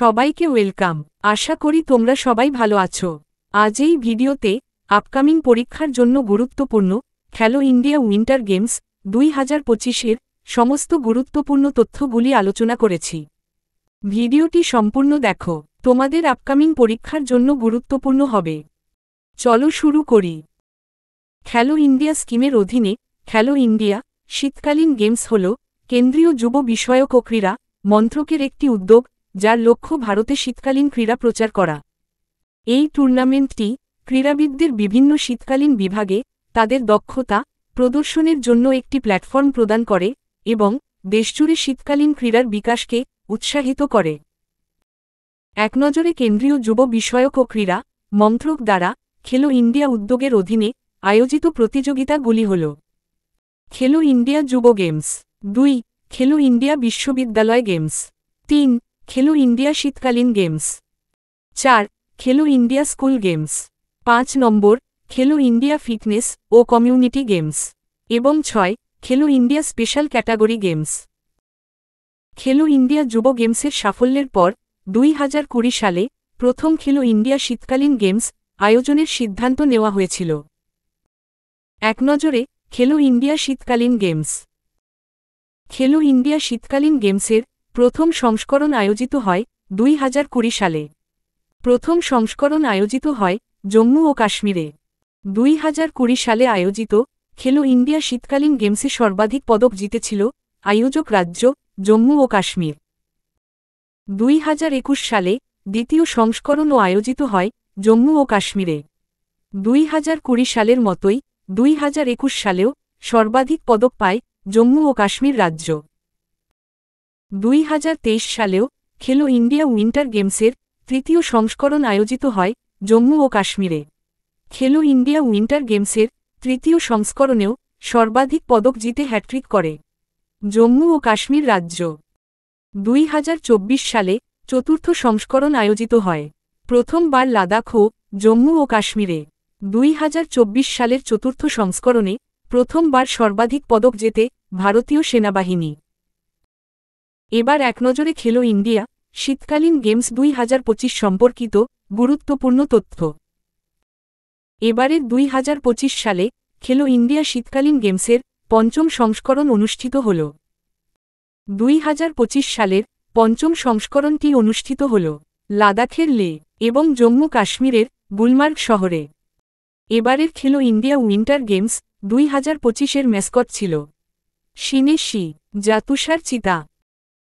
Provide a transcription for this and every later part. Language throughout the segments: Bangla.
সবাইকে ওয়েলকাম। আশা করি তোমরা সবাই ভালো আছো। আজ এই ভিডিওতে আপকামিং পরীক্ষার জন্য গুরুত্বপূর্ণ খেলো ইন্ডিয়া উইন্টার গেমস 2025-এর সমস্ত গুরুত্বপূর্ণ তথ্যগুলি আলোচনা করেছি। ভিডিওটি সম্পূর্ণ দেখো, তোমাদের আপকামিং পরীক্ষার জন্য গুরুত্বপূর্ণ হবে। চলো শুরু করি। খেলো ইন্ডিয়া স্কিমের অধীনে খেলো ইন্ডিয়া শীতকালীন গেমস হল কেন্দ্রীয় যুব বিষয়ক ও ক্রীড়া মন্ত্রকের একটি উদ্যোগ, যার লক্ষ্য ভারতে শীতকালীন ক্রীড়া প্রচার করা। এই টুর্নামেন্টটি ক্রীড়াবিদদের বিভিন্ন শীতকালীন বিভাগে তাদের দক্ষতা প্রদর্শনের জন্য একটি প্ল্যাটফর্ম প্রদান করে এবং দেশজুড়ে শীতকালীন ক্রীড়ার বিকাশকে উৎসাহিত করে। একনজরে কেন্দ্রীয় যুব বিষয়ক ও ক্রীড়া মন্ত্রক দ্বারা খেলো ইন্ডিয়া উদ্যোগের অধীনে আয়োজিত প্রতিযোগিতাগুলি হল: খেলো ইন্ডিয়া যুব গেমস, 2 খেলো ইন্ডিয়া বিশ্ববিদ্যালয় গেমস, 3 খেলো ইন্ডিয়া শীতকালীন গেমস, 4 খেলো ইন্ডিয়া স্কুল গেমস, 5 নম্বর খেলো ইন্ডিয়া ফিটনেস ও কমিউনিটি গেমস এবং 6 খেলো ইন্ডিয়া স্পেশাল ক্যাটাগরি গেমস। খেলো ইন্ডিয়া যুব গেমসের সাফল্যের পর 2020 সালে প্রথম খেলো ইন্ডিয়া শীতকালীন গেমস আয়োজনের সিদ্ধান্ত নেওয়া হয়েছিল। একনজরে খেলো ইন্ডিয়া শীতকালীন গেমস। খেলো ইন্ডিয়া শীতকালীন গেমসের প্রথম সংস্করণ আয়োজিত হয় 2020 সালে। প্রথম সংস্করণ আয়োজিত হয় জম্মু ও কাশ্মীরে। 2020 সালে আয়োজিত খেলো ইন্ডিয়া শীতকালীন গেমসে সর্বাধিক পদক জিতেছিল আয়োজক রাজ্য জম্মু ও কাশ্মীর। 2021 সালে দ্বিতীয় সংস্করণও আয়োজিত হয় জম্মু ও কাশ্মীরে। 2020 সালের মতোই 2021 সালেও সর্বাধিক পদক পায় জম্মু ও কাশ্মীর রাজ্য। 2023 সালেও খেলো ইন্ডিয়া উইন্টার গেমসের তৃতীয় সংস্করণ আয়োজিত হয় জম্মু ও কাশ্মীরে। খেলো ইন্ডিয়া উইন্টার গেমসের তৃতীয় সংস্করণেও সর্বাধিক পদক জিতে হ্যাট্রিক করে জম্মু ও কাশ্মীর রাজ্য। 2024 সালে চতুর্থ সংস্করণ আয়োজিত হয় প্রথমবার লাদাখ ও জম্মু ও কাশ্মীরে। 2024 সালের চতুর্থ সংস্করণে প্রথমবার সর্বাধিক পদক জেতে ভারতীয় সেনাবাহিনী। এবার একনজরে খেলো ইন্ডিয়া শীতকালীন গেমস 2025 সম্পর্কিত গুরুত্বপূর্ণ তথ্য। এবারের 2025 সালে খেলো ইন্ডিয়া শীতকালীন গেমসের পঞ্চম সংস্করণ অনুষ্ঠিত হল। 2025 সালের পঞ্চম সংস্করণটি অনুষ্ঠিত হল লাদাখের লে এবং জম্মু কাশ্মীরের গুলমার্গ শহরে। এবারের খেলো ইন্ডিয়া উইন্টার গেমস 2025-এর ম্যাসকট ছিল শিনেশি যা তুষার চিতা।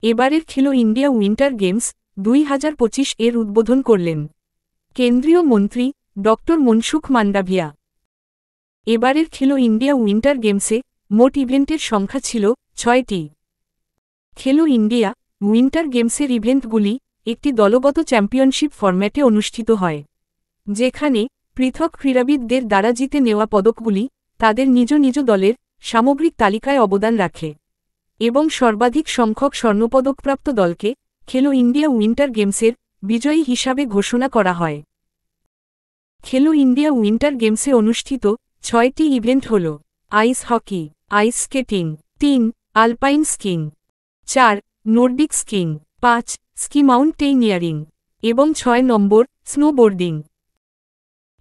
এবারের খেলো ইন্ডিয়া উইন্টার গেমস 2025 এর উদ্বোধন করলেন কেন্দ্রীয় মন্ত্রী ডক্টর মনসুখ মান্ডাভিয়া। এবারের খেলো ইন্ডিয়া উইন্টার গেমসে মোট ইভেন্টের সংখ্যা ছিল 6টি। খেলো ইন্ডিয়া উইন্টার গেমসের ইভেন্টগুলি একটি দলগত চ্যাম্পিয়নশিপ ফরম্যাটে অনুষ্ঠিত হয়, যেখানে পৃথক ক্রীড়াবিদদের দ্বারা জিতে নেওয়া পদকগুলি তাদের নিজ নিজ দলের সামগ্রিক তালিকায় অবদান রাখে এবং সর্বাধিক সংখ্যক স্বর্ণপদকপ্রাপ্ত দলকে খেলো ইন্ডিয়া উইন্টার গেমসের বিজয়ী হিসাবে ঘোষণা করা হয়। খেলো ইন্ডিয়া উইন্টার গেমসে অনুষ্ঠিত 6টি ইভেন্ট হল: ice hockey, ice skating, 3 alpine skiing, 4 Nordic skiing, 5 ski mountaineering এবং 6 নম্বর স্নোবোর্ডিং।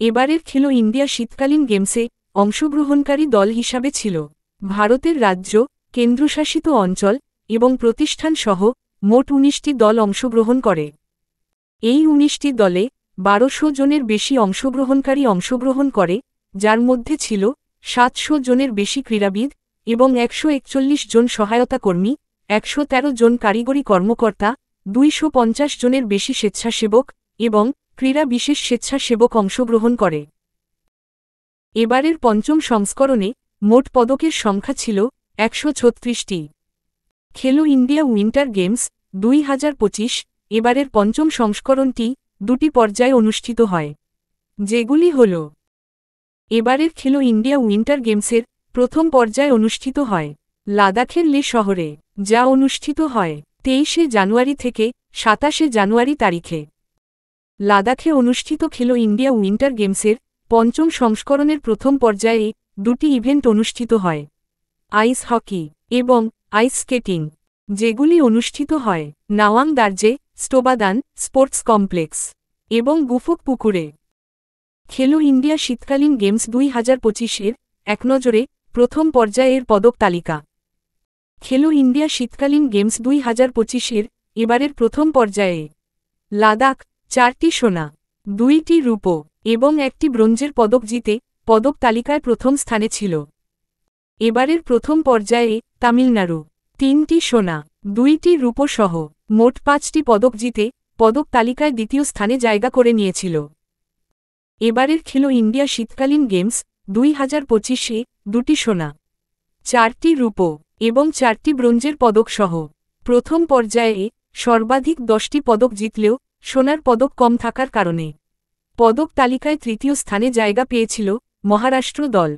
এবারের খেলো ইন্ডিয়া শীতকালীন গেমসে অংশগ্রহণকারী দল হিসাবে ছিল ভারতের রাজ্য, কেন্দ্রশাসিত অঞ্চল এবং প্রতিষ্ঠান সহ মোট 19টি দল অংশগ্রহণ করে। এই 19টি দলে 1200 জনের বেশি অংশগ্রহণকারী অংশগ্রহণ করে, যার মধ্যে ছিল 700 জনের বেশি ক্রীড়াবিদ এবং 141 জন সহায়তা কর্মী, 113 জন কারিগরি কর্মকর্তা, 250 জনের বেশি স্বেচ্ছাসেবক এবং ক্রীড়া বিশেষ স্বেচ্ছাসেবক অংশগ্রহণ করে। এবারের পঞ্চম সংস্করণে মোট পদকের সংখ্যা ছিল 136টি। খেলো ইন্ডিয়া উইন্টার গেমস 2025 এবারের পঞ্চম সংস্করণটি 2টি পর্যায়ে অনুষ্ঠিত হয়, যেগুলি হল: এবারের খেলো ইন্ডিয়া উইন্টার গেমসের প্রথম পর্যায় অনুষ্ঠিত হয় লাদাখের লে শহরে, যা অনুষ্ঠিত হয় 23 জানুয়ারি থেকে 27 জানুয়ারি তারিখে। লাদাখে অনুষ্ঠিত খেলো ইন্ডিয়া উইন্টার গেমসের পঞ্চম সংস্করণের প্রথম পর্যায়ে 2টি ইভেন্ট অনুষ্ঠিত হয়: আইস হকি এবং আইস স্কেটিং, যেগুলি অনুষ্ঠিত হয় নাওয়াং দার্জে স্টোবাদান স্পোর্টস কমপ্লেক্স এবং গুফুক পুকুরে। খেলো ইন্ডিয়া শীতকালীন গেমস 2025-এর এক নজরে প্রথম পর্যায়ের পদক তালিকা। খেলো ইন্ডিয়া শীতকালীন গেমস 2025-এর এবারের প্রথম পর্যায়ে লাদাখ 4টি সোনা, 2টি রূপো এবং 1টি ব্রোঞ্জের পদক জিতে পদক তালিকায় প্রথম স্থানে ছিল। এবারের প্রথম পর্যায়ে তামিলনাড়ু 3টি সোনা, 2টি রূপো সহ মোট 5টি পদক জিতে পদক তালিকায় দ্বিতীয় স্থানে জায়গা করে নিয়েছিল। এবারের খেলো ইন্ডিয়া শীতকালীন গেমস 2025-এ 2টি সোনা, 4টি রূপো এবং 4টি ব্রোঞ্জের পদক সহ প্রথম পর্যায়ে সর্বাধিক 10টি পদক জিতলেও সোনার পদক কম থাকার কারণে পদক তালিকায় তৃতীয় স্থানে জায়গা পেয়েছিল মহারাষ্ট্র দল।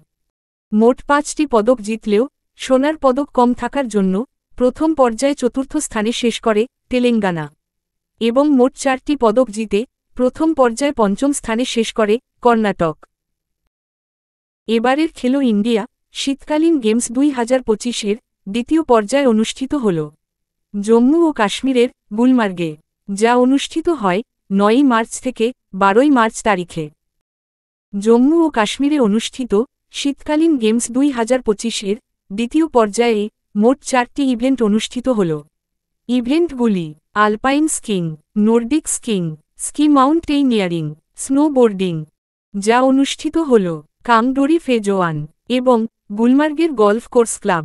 মোট 5টি পদক জিতলেও সোনার পদক কম থাকার জন্য প্রথম পর্যায়ে চতুর্থ স্থানে শেষ করে তেলেঙ্গানা এবং মোট 4টি পদক জিতে প্রথম পর্যায়ে পঞ্চম স্থানে শেষ করে কর্ণাটক। এবারের খেলো ইন্ডিয়া শীতকালীন গেমস 2025-এর দ্বিতীয় পর্যায় অনুষ্ঠিত হল জম্মু ও কাশ্মীরের গুলমার্গে, যা অনুষ্ঠিত হয় 9 মার্চ থেকে 12 মার্চ তারিখে। জম্মু ও কাশ্মীরে অনুষ্ঠিত শীতকালীন গেমস 2025-এর দ্বিতীয় পর্যায়ে মোট 4টি ইভেন্ট অনুষ্ঠিত হল। ইভেন্টগুলি alpine skiing, Nordic skiing, ski mountaineering, snowboarding, যা অনুষ্ঠিত হল কাংডোরি ফেজ 1 এবং গুলমার্গের গল্ফ কোর্স ক্লাব।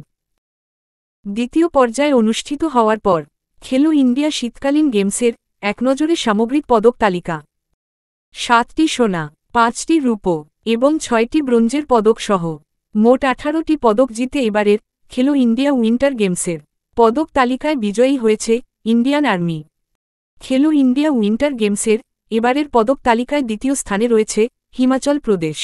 দ্বিতীয় পর্যায়ে অনুষ্ঠিত হওয়ার পর খেলো ইন্ডিয়া শীতকালীন গেমসের এক নজরে সামগ্রিক পদক তালিকা 7টি সোনা, 5টি রূপো এবং 6টি ব্রোঞ্জের পদক সহ মোট 18টি পদক জিতে এবারের খেলো ইন্ডিয়া উইন্টার গেমসের পদক তালিকায় বিজয়ী হয়েছে ইন্ডিয়ান আর্মি। খেলো ইন্ডিয়া উইন্টার গেমসের এবারের পদক তালিকায় দ্বিতীয় স্থানে রয়েছে হিমাচল প্রদেশ।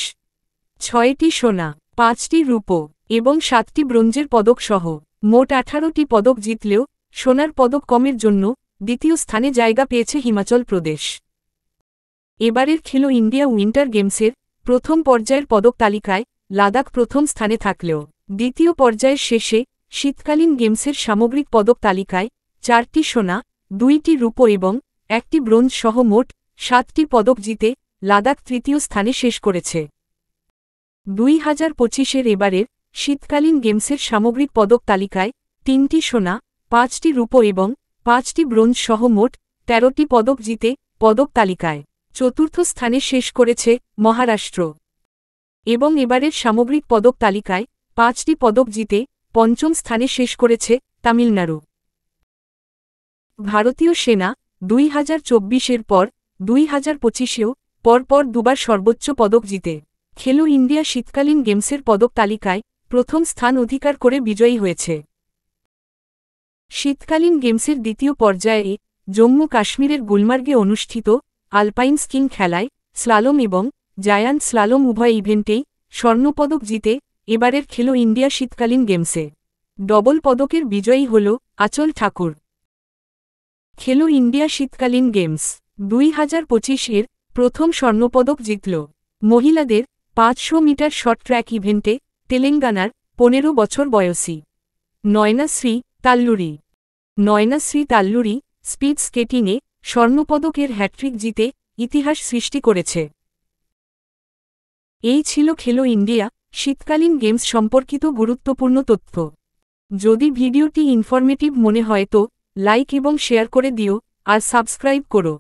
6টি সোনা, 5টি রূপো এবং 7টি ব্রোঞ্জের পদক সহ মোট 18টি পদক জিতলেও সোনার পদক কমের জন্য দ্বিতীয় স্থানে জায়গা পেয়েছে হিমাচল প্রদেশ। এবারের খেলো ইন্ডিয়া উইন্টার গেমসের প্রথম পর্যায়ের পদক তালিকায় লাদাখ প্রথম স্থানে থাকলেও দ্বিতীয় পর্যায়ের শেষে শীতকালীন গেমসের সামগ্রিক পদক তালিকায় 4টি সোনা, 2টি রূপো এবং 1টি ব্রোঞ্জ সহ মোট 7টি পদক জিতে লাদাখ তৃতীয় স্থানে শেষ করেছে। 2025-এর এবারের শীতকালীন গেমসের সামগ্রিক পদক তালিকায় 3টি সোনা, 5টি রূপো এবং 5টি ব্রোঞ্জ সহ মোট 13টি পদক জিতে পদক তালিকায় চতুর্থ স্থানে শেষ করেছে মহারাষ্ট্র এবং এবারের সামগ্রিক পদক তালিকায় 5টি পদক জিতে পঞ্চম স্থানে শেষ করেছে তামিলনাড়ু। ভারতীয় সেনা 2024-এর পর 2025-এও পরপর দুবার সর্বোচ্চ পদক জিতে খেলো ইন্ডিয়া শীতকালীন গেমসের পদক তালিকায় প্রথম স্থান অধিকার করে বিজয়ী হয়েছে। শীতকালীন গেমসের দ্বিতীয় পর্যায়ে জম্মু কাশ্মীরের গুলমার্গে অনুষ্ঠিত আলপাইন স্কিং খেলায় স্লালম এবং জায়ান্ট স্লালম উভয় ইভেন্টেই স্বর্ণপদক জিতে এবারের খেলো ইন্ডিয়া শীতকালীন গেমসে ডবল পদকের বিজয়ী হল আচল ঠাকুর। খেলো ইন্ডিয়া শীতকালীন গেমস 2025-এর প্রথম স্বর্ণপদক জিতল মহিলাদের 500 মিটার শর্ট ট্র্যাক ইভেন্টে তেলেঙ্গানার 15 বছর বয়সী নয়নাশ্রী তাল্লুরি। নয়নাশ্রী তাল্লুরি স্পিড স্কেটিংয়ে স্বর্ণপদকের হ্যাট্রিক জিতে ইতিহাস সৃষ্টি করেছে। এই ছিল খেলো ইন্ডিয়া শীতকালীন গেমস সম্পর্কিত গুরুত্বপূর্ণ তথ্য। যদি ভিডিওটি ইনফরমেটিভ মনে হয় তো লাইক এবং শেয়ার করে দিও আর সাবস্ক্রাইব করো।